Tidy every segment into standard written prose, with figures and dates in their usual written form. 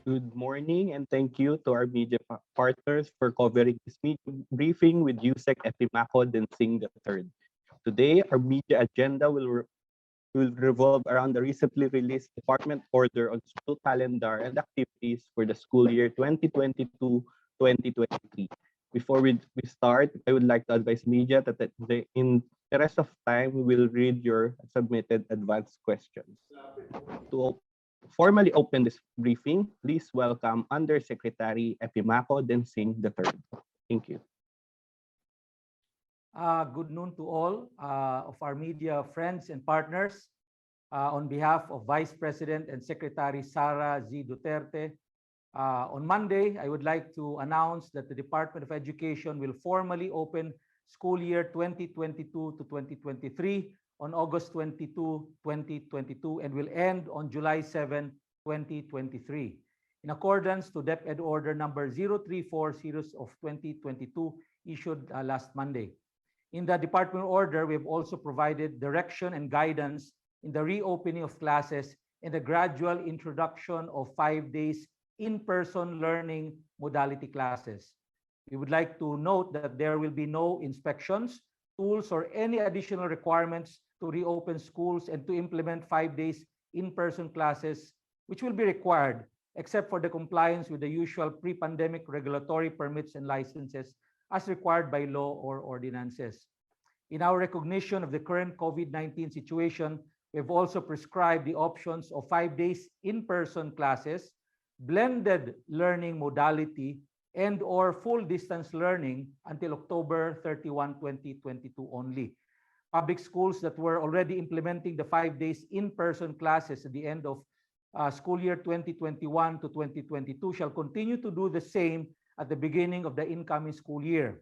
Good morning and thank you to our media partners for covering this media briefing with Usec Epimaco Densing III. Today, our media agenda will revolve around the recently released department order on school calendar and activities for the school year 2022-2023. Before we start, I would like to advise media that in the rest of time, we will read your submitted advanced questions. To formally open this briefing, please welcome Undersecretary Epimaco Densing III. Thank you. Good noon to all of our media friends and partners. On behalf of Vice President and Secretary Sara Z. Duterte, on Monday, I would like to announce that the Department of Education will formally open school year 2022 to 2023 on August 22, 2022, and will end on July 7, 2023. In accordance to DepEd Order number 034 series of 2022 issued last Monday. In the department order, we have also provided direction and guidance in the reopening of classes and the gradual introduction of 5 days in-person learning modality classes. We would like to note that there will be no inspections, tools, or any additional requirements to reopen schools and to implement 5 days in-person classes, which will be required, except for the compliance with the usual pre-pandemic regulatory permits and licenses as required by law or ordinances. In our recognition of the current COVID-19 situation, we have also prescribed the options of 5 days in-person classes, blended learning modality, and or full distance learning until October 31, 2022 only. Public schools that were already implementing the 5 days in-person classes at the end of school year 2021 to 2022 shall continue to do the same at the beginning of the incoming school year.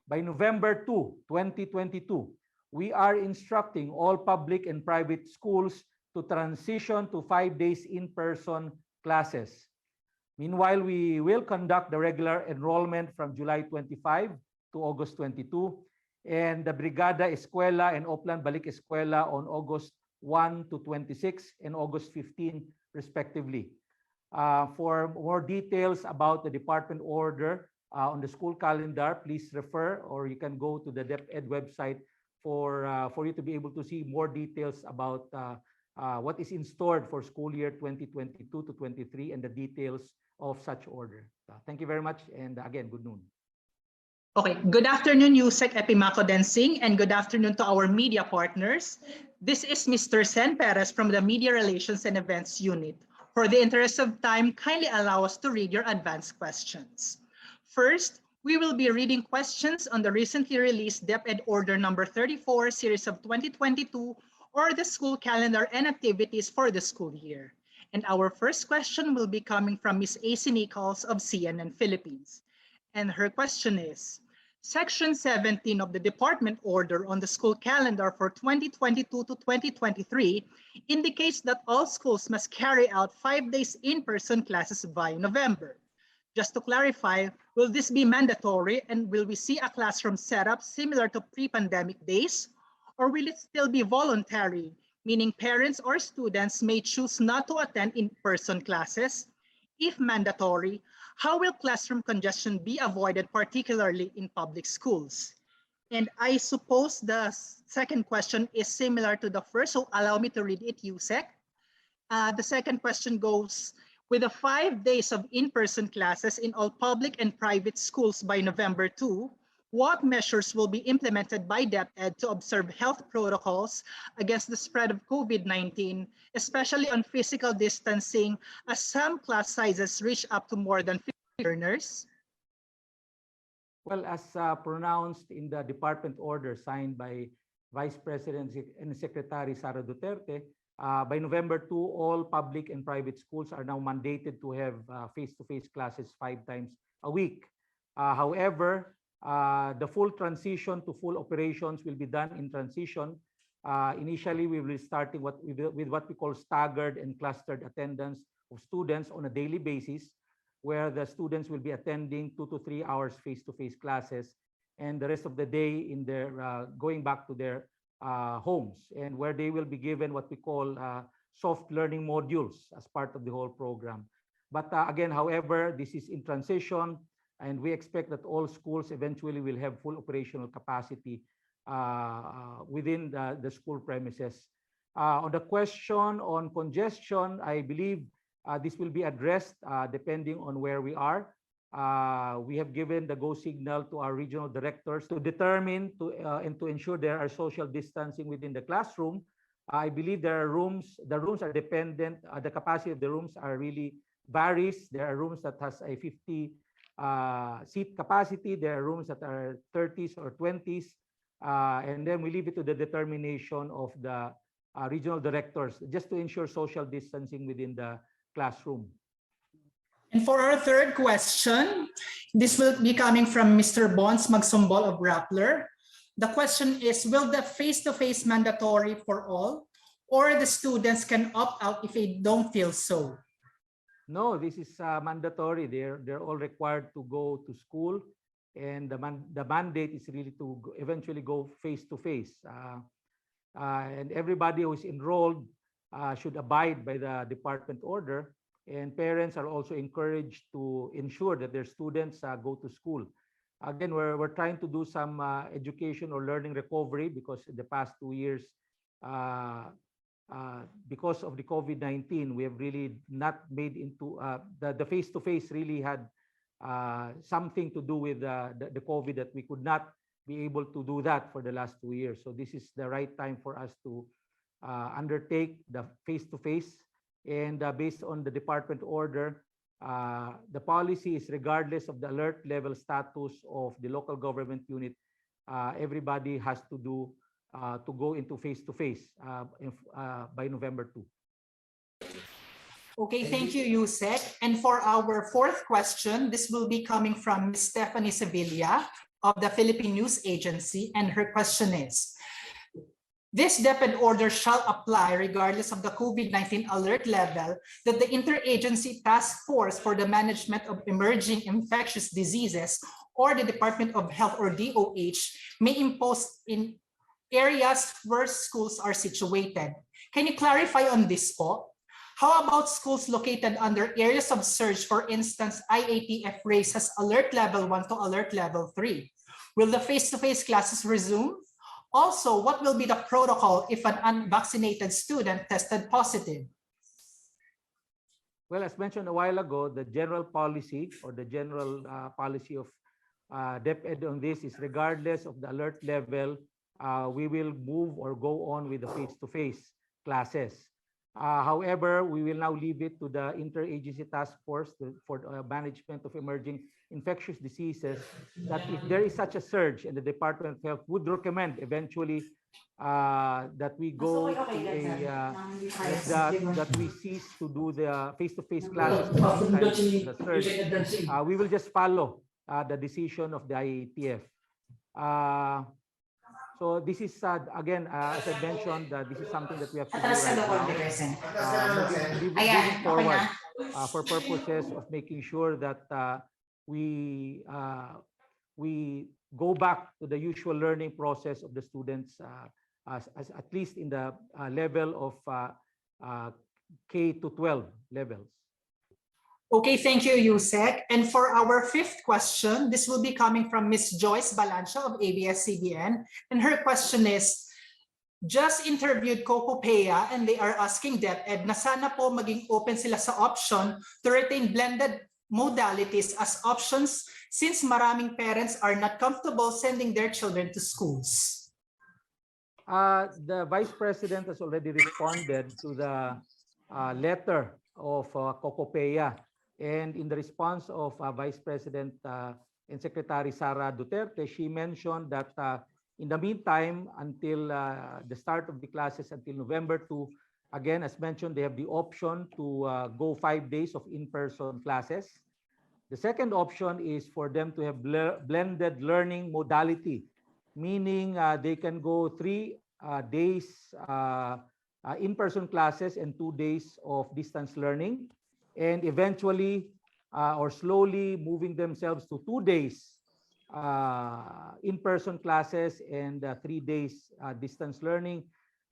By November 2, 2022, we are instructing all public and private schools to transition to 5 days in-person classes. Meanwhile, we will conduct the regular enrollment from July 25 to August 22, and the Brigada Eskwela and Oplan Balik Eskwela on August 1 to 26 and August 15, respectively. For more details about the department order on the school calendar, please refer, or you can go to the DepEd website for you to be able to see more details about what is in store for school year 2022 to 23 and the details of such order. Thank you very much, and again, good noon. Okay, good afternoon, Usec Epimaco Densing, and good afternoon to our media partners. This is Mr. Sen Perez from the Media Relations and Events Unit. For the interest of time, kindly allow us to read your advanced questions. First, we will be reading questions on the recently released DepEd Order number 34, series of 2022, or the school calendar and activities for the school year. And our first question will be coming from Ms. AC Nichols of CNN Philippines. And her question is, Section 17 of the Department Order on the school calendar for 2022 to 2023 indicates that all schools must carry out 5 days in-person classes by November. Just to clarify, will this be mandatory, and will we see a classroom setup similar to pre-pandemic days? Or will it still be voluntary, meaning parents or students may choose not to attend in-person classes? If mandatory, how will classroom congestion be avoided, particularly in public schools? And I suppose the second question is similar to the first, so allow me to read it, Usec. The second question goes, with the 5 days of in-person classes in all public and private schools by November 2, what measures will be implemented by DepEd to observe health protocols against the spread of COVID-19, especially on physical distancing, as some class sizes reach up to more than 50 learners? Well, as pronounced in the department order signed by Vice President and Secretary Sara Duterte, by November 2, all public and private schools are now mandated to have face-to-face classes 5 times a week. However, the full transition to full operations will be done in transition. Initially, we will be starting with what we call staggered and clustered attendance of students on a daily basis, where the students will be attending 2 to 3 hours face-to-face classes, and the rest of the day in their going back to their homes, and where they will be given what we call soft learning modules as part of the whole program. But again, however, this is in transition, and we expect that all schools eventually will have full operational capacity within the school premises. On the question on congestion, I believe this will be addressed depending on where we are. We have given the go signal to our regional directors to determine and to ensure there are social distancing within the classroom. I believe there are rooms, the rooms are dependent, the capacity of the rooms are really varies. There are rooms that has a 50 seat capacity. There are rooms that are 30s or 20s. And then we leave it to the determination of the regional directors just to ensure social distancing within the classroom. And for our third question, this will be coming from Mr. Bonds Magsumbol of Rappler. The question is, will the face-to-face mandatory for all, or the students can opt out if they don't feel so? No, this is mandatory. They're all required to go to school, and the mandate is really to eventually go face-to-face. And everybody who is enrolled should abide by the department order, and parents are also encouraged to ensure that their students go to school. Again, we're trying to do some education or learning recovery because in the past 2 years, because of the COVID-19, we have really not made into the face-to-face really had something to do with the COVID, that we could not be able to do that for the last 2 years. So this is the right time for us to undertake the face-to-face. And based on the department order, the policy is regardless of the alert level status of the local government unit, everybody has to do to go into face-to-face by November 2. Okay, thank you, Usec. And for our fourth question, this will be coming from Ms. Stephanie Sevilla of the Philippine News Agency, and her question is, this DepEd order shall apply regardless of the COVID-19 alert level that the Interagency Task Force for the Management of Emerging Infectious Diseases, or the Department of Health, or DOH, may impose in areas where schools are situated. Can you clarify on this po? How about schools located under areas of surge? For instance, IATF raises alert level 1 to alert level 3. Will the face-to-face classes resume? Also, what will be the protocol if an unvaccinated student tested positive? Well, as mentioned a while ago, the general policy or the general policy of DepEd on this is regardless of the alert level, we will move or go on with the face-to-face classes. However, we will now leave it to the Interagency Task Force for Management of Emerging Infectious Diseases, that if there is such a surge, and the Department of Health would recommend eventually that we go to that we cease to do the face-to-face classes during the surge, we will just follow the decision of the IATF. So this is, again, as I mentioned, this is something that we have to do right now, moving forward for purposes of making sure that we go back to the usual learning process of the students, as at least in the level of K to 12 levels. Okay, thank you, Usec. And for our fifth question, this will be coming from Ms. Joyce Balancha of ABS-CBN. And her question is, just interviewed Cocopea, and they are asking DepEd na sana po maging open sila sa option to retain blended modalities as options, since maraming parents are not comfortable sending their children to schools. The Vice President has already responded to the letter of Cocopea. And in the response of Vice President and Secretary Sara Duterte, she mentioned that in the meantime, until the start of the classes until November 2, again, as mentioned, they have the option to go 5 days of in-person classes. The second option is for them to have blended learning modality, meaning they can go 3 days in-person classes and 2 days of distance learning, and eventually or slowly moving themselves to 2 days in-person classes and 3 days distance learning.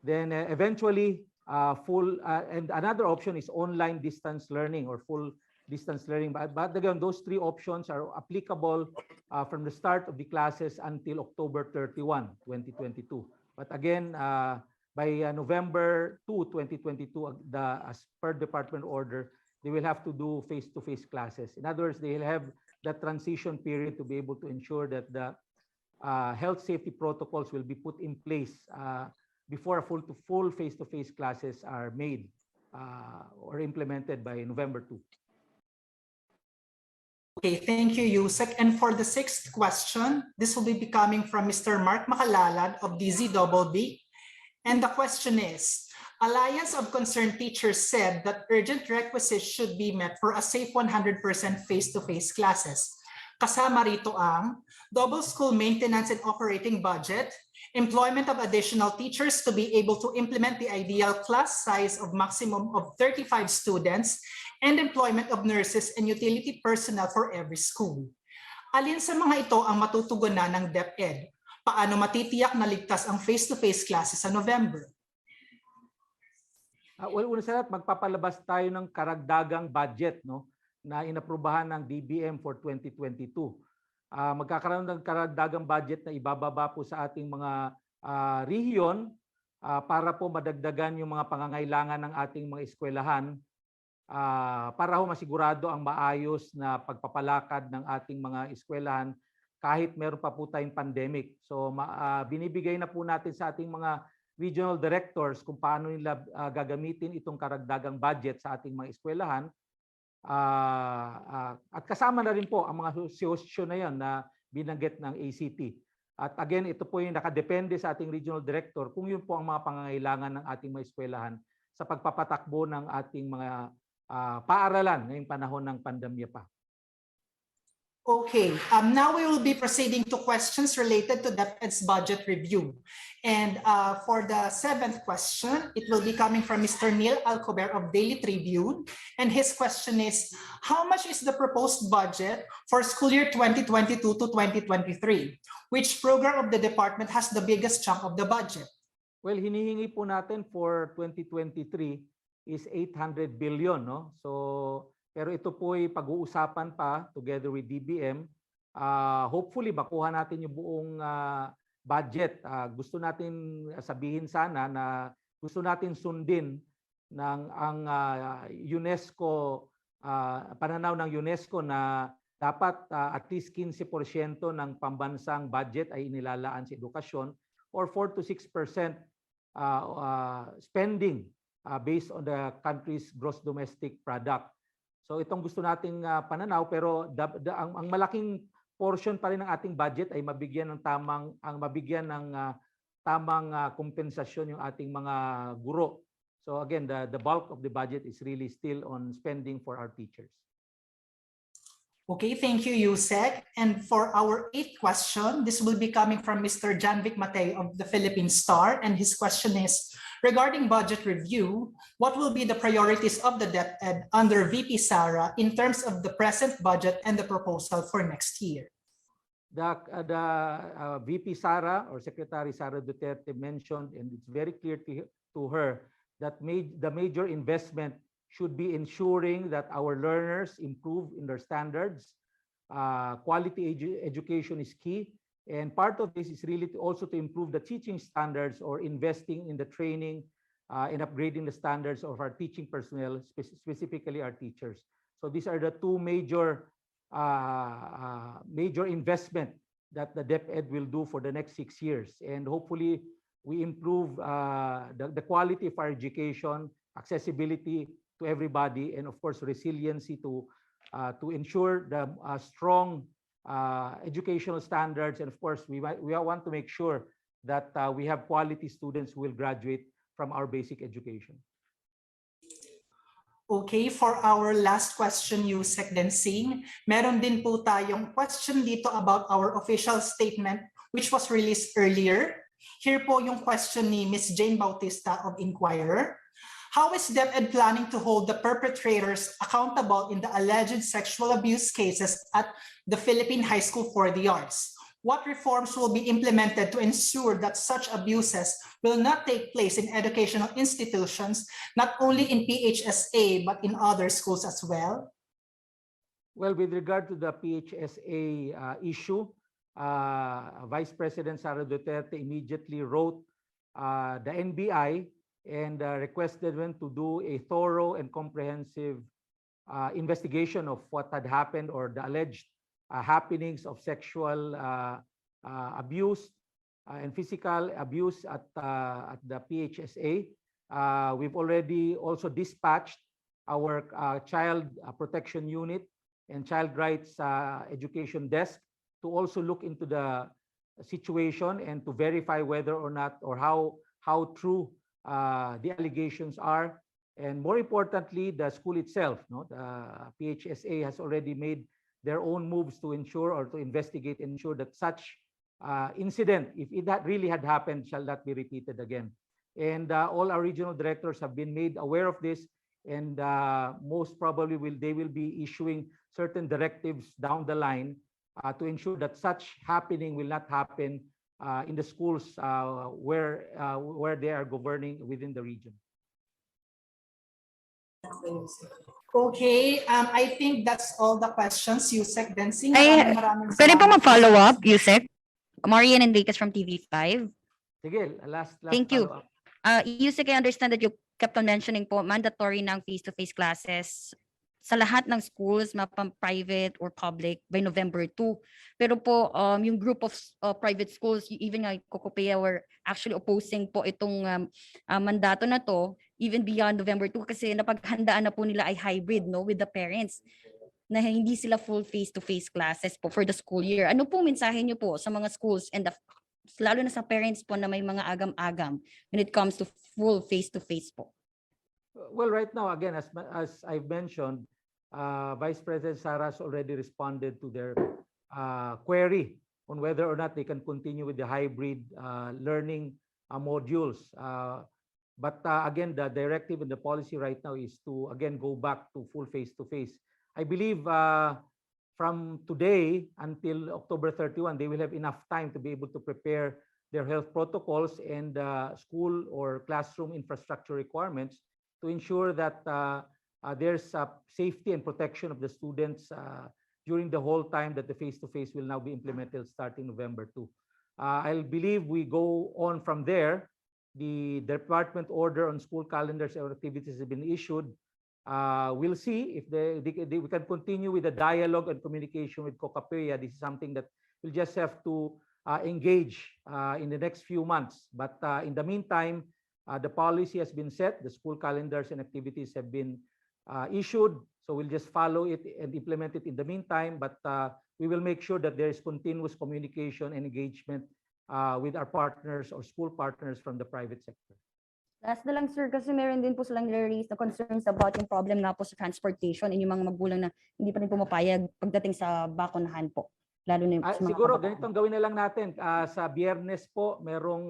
Then eventually full, and another option is online distance learning or full distance learning. But again, those three options are applicable from the start of the classes until October 31, 2022. But again, by November 2, 2022, as per department order, they will have to do face-to-face classes. In other words, they will have that transition period to be able to ensure that the health safety protocols will be put in place before full face-to-face classes are made or implemented by November 2. Okay, thank you, Usec. And for the sixth question, this will be coming from Mr. Mark Makalalad of DZBB. And the question is, Alliance of Concerned Teachers said that urgent requisites should be met for a safe 100% face-to-face classes. Kasama rito ang double school maintenance and operating budget, employment of additional teachers to be able to implement the ideal class size of maximum of 35 students, and employment of nurses and utility personnel for every school. Alin sa mga ito ang matutugunan ng DepEd? Paano matitiyak na ligtas ang face-to-face classes sa November? Well, una sa lahat, magpapalabas tayo ng karagdagang budget, no, na inaprubahan ng DBM for 2022. Magkakaroon ng karagdagang budget na ibababa po sa ating mga rehiyon para po madagdagan yung mga pangangailangan ng ating mga eskwelahan para ho masigurado ang maayos na pagpapalakad ng ating mga eskwelahan kahit meron pa po tayong pandemic. So binibigay na po natin sa ating mga regional directors kung paano nila gagamitin itong karagdagang budget sa ating mga eskwelahan. At kasama na rin po ang mga sosyo na yan na binanggit ng ACT. At again, ito po yung nakadepende sa ating regional director kung yun po ang mga pangangailangan ng ating mga eskwelahan sa pagpapatakbo ng ating mga paaralan ngayong panahon ng pandemya pa. Okay, now we will be proceeding to questions related to DepEd's budget review. And for the seventh question, it will be coming from Mr. Neil Alcober of Daily Tribune. And his question is, how much is the proposed budget for school year 2022 to 2023? Which program of the department has the biggest chunk of the budget? Well, hinihingi po natin for 2023 is 800 billion, no? So pero ito po ay pag-uusapan pa together with DBM. Hopefully makuha natin yung buong budget. Gusto natin sabihin sana na gusto natin sundin ng ang UNESCO, pananaw ng UNESCO na dapat at least 15% ng pambansang budget ay inilalaan sa edukasyon or 4 to 6% spending based on the country's gross domestic product. So itong gusto nating pananaw, pero ang malaking portion pa rin ng ating budget ay mabigyan ng tamang kompensasyon yung ating mga guro. So again, the bulk of the budget is really still on spending for our teachers. Okay, thank you, Usec. And for our eighth question, this will be coming from Mr. Janvic Matei of the Philippine Star. And his question is, regarding budget review, what will be the priorities of the DepEd under VP Sara in terms of the present budget and the proposal for next year? The VP Sara or Secretary Sara Duterte mentioned, and it's very clear to her, that the major investment should be ensuring that our learners improve in their standards. Quality education is key. And part of this is really also to improve the teaching standards or investing in the training and upgrading the standards of our teaching personnel, specifically our teachers. So these are the two major investment that the DepEd will do for the next 6 years. And hopefully we improve the quality of our education, accessibility to everybody, and of course resiliency to ensure the strong educational standards. And of course we want to make sure that we have quality students who will graduate from our basic education. Okay, for our last question, Usec Densing, meron din po tayong question dito about our official statement which was released earlier. Here po yung question ni Ms. Jane Bautista of Inquirer. How is DepEd planning to hold the perpetrators accountable in the alleged sexual abuse cases at the Philippine High School for the Arts? What reforms will be implemented to ensure that such abuses will not take place in educational institutions, not only in PHSA, but in other schools as well? Well, with regard to the PHSA issue, Vice President Sara Duterte immediately wrote the NBI and requested them to do a thorough and comprehensive investigation of what had happened or the alleged happenings of sexual abuse and physical abuse at the PHSA. We've already also dispatched our child protection unit and child rights education desk to also look into the situation and to verify whether or not or how true the allegations are. And more importantly, the school itself, the PHSA has already made their own moves to ensure or to investigate and ensure that such incident, if it really had happened, shall not be repeated again. And all our regional directors have been made aware of this, and most probably they will be issuing certain directives down the line to ensure that such happening will not happen in the schools where they are governing within the region. Okay, I think that's all the questions, Usec Densing. Pwede po mag-follow up, Usec? Marian Enriquez from TV5. Sige, last Thank you. follow-up. Usec, I understand that you kept on mentioning po mandatory ng face-to-face classes sa lahat ng schools, private or public, by November 2. Pero po, yung group of private schools, even nga Kokopea, were actually opposing po itong mandato na to, even beyond November 2, kasi napaghandaan na po nila ay hybrid, with the parents, na hindi sila full face-to-face classes po for the school year. Ano pong mensahe niyo po sa mga schools and lalo na sa parents po na may mga agam-agam when it comes to full face-to-face po? Well, right now, again, as I've mentioned, Vice President Sara has already responded to their query on whether or not they can continue with the hybrid learning modules. But again, the directive and the policy right now is to, again, go back to full face-to-face. I believe from today until October 31, they will have enough time to be able to prepare their health protocols and school or classroom infrastructure requirements to ensure that there's safety and protection of the students during the whole time that the face-to-face will now be implemented starting November 2. I believe we go on from there. The department order on school calendars and activities has been issued. We'll see if we can continue with the dialogue and communication with Kokapea. This is something that we'll just have to engage in the next few months. But in the meantime, the policy has been set, the school calendars and activities have been issued, so we'll just follow it and implement it in the meantime, but we will make sure that there is continuous communication and engagement with our partners or school partners from the private sector. Last na lang, sir, kasi meron din po silang raised na concerns about yung problem nga po sa transportation and yung mga magulang na hindi pa rin pumapayag pagdating sa bakunahan po. Lalo na sa mga siguro kabataan. ganitong gawin na lang natin. Sa Biyernes po, meron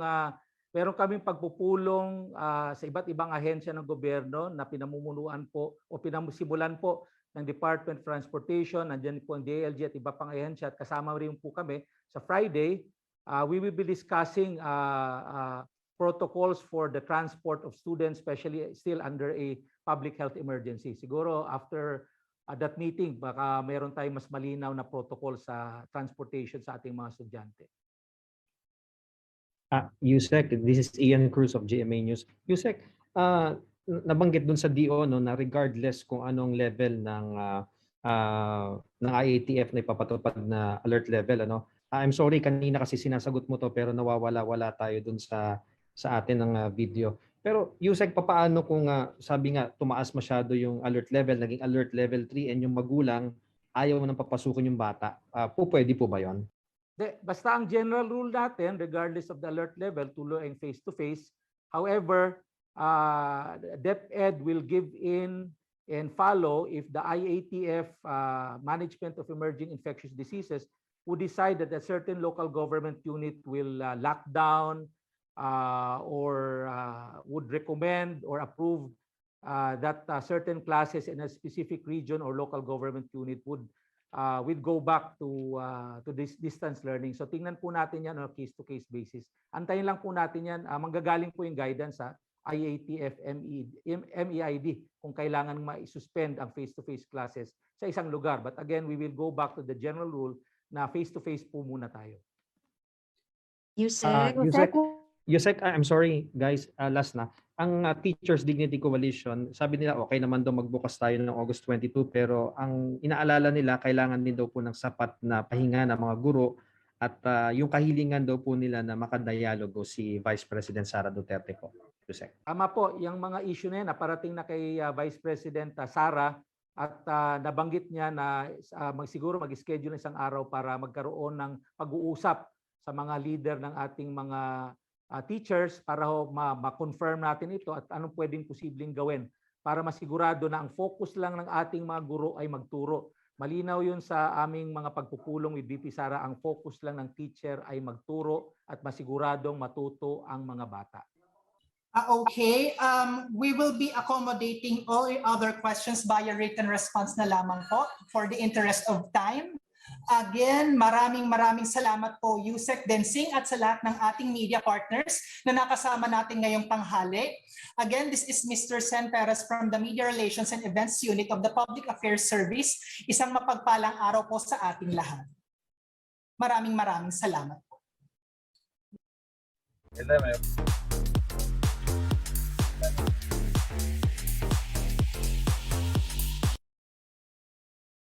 kaming pagpupulong sa iba't ibang ahensya ng gobyerno na pinamumunuan po o pinamusimulan po ng Department of Transportation, nandiyan po ang DLG at iba pang ahensya at kasama rin po kami sa Friday. We will be discussing protocols for the transport of students, especially still under a public health emergency. Siguro after that meeting, baka mayroon tayong mas malinaw na protocol sa transportation sa ating mga estudyante. Usec, this is Ian Cruz of GMA News. Usec, nabanggit dun sa DO na regardless kung anong level ng IATF na ipapatupad na alert level, I'm sorry kanina kasi sinasagot mo to pero nawawala-wala tayo dun sa atin ng video. Pero Usec, papaano kung sabi nga tumaas masyado yung alert level, naging alert level 3 and yung magulang ayaw mo nang papasukin yung bata? Pwede po ba 'yon? Basta ang general rule natin, regardless of the alert level, tuloy ang face-to-face. However, DepEd will give in and follow if the IATF Management of Emerging Infectious Diseases would decide that a certain local government unit will lock down or would recommend or approve that certain classes in a specific region or local government unit would go back to this distance learning. So tingnan po natin yan on a case-to-case basis. Antayin lang po natin yan. Manggagaling po yung guidance IATF MEID kung kailangan ma-suspend ang face-to-face classes sa isang lugar. But again, we will go back to the general rule na face-to-face po muna tayo. Usec, I'm sorry guys, last na. Ang Teachers Dignity Coalition, sabi nila okay naman daw magbukas tayo ng August 22 pero ang inaalala nila kailangan din daw po ng sapat na pahinga ng mga guro at yung kahilingan daw po nila na makadialogo si Vice President Sara Duterte po. Usec. Tama po, yung mga issue na yan, naparating na kay Vice President Sara at nabanggit niya na siguro mag-schedule isang araw para magkaroon ng pag-uusap sa mga leader ng ating mga teachers para ma-confirm natin ito at anong pwedeng posibleng gawin para masigurado na ang focus lang ng ating mga guro ay magturo. Malinaw yun sa aming mga pagpupulong with VP Sara, ang focus lang ng teacher ay magturo at masiguradong matuto ang mga bata. Okay, we will be accommodating all other questions via written response na lamang po for the interest of time. Again, maraming salamat po Usec Densing at sa lahat ng ating media partners na nakasama natin ngayong tanghali. Again, this is Mr. Sen Perez from the Media Relations and Events Unit of the Public Affairs Service. Isang mapagpalang araw po sa ating lahat. Maraming salamat po.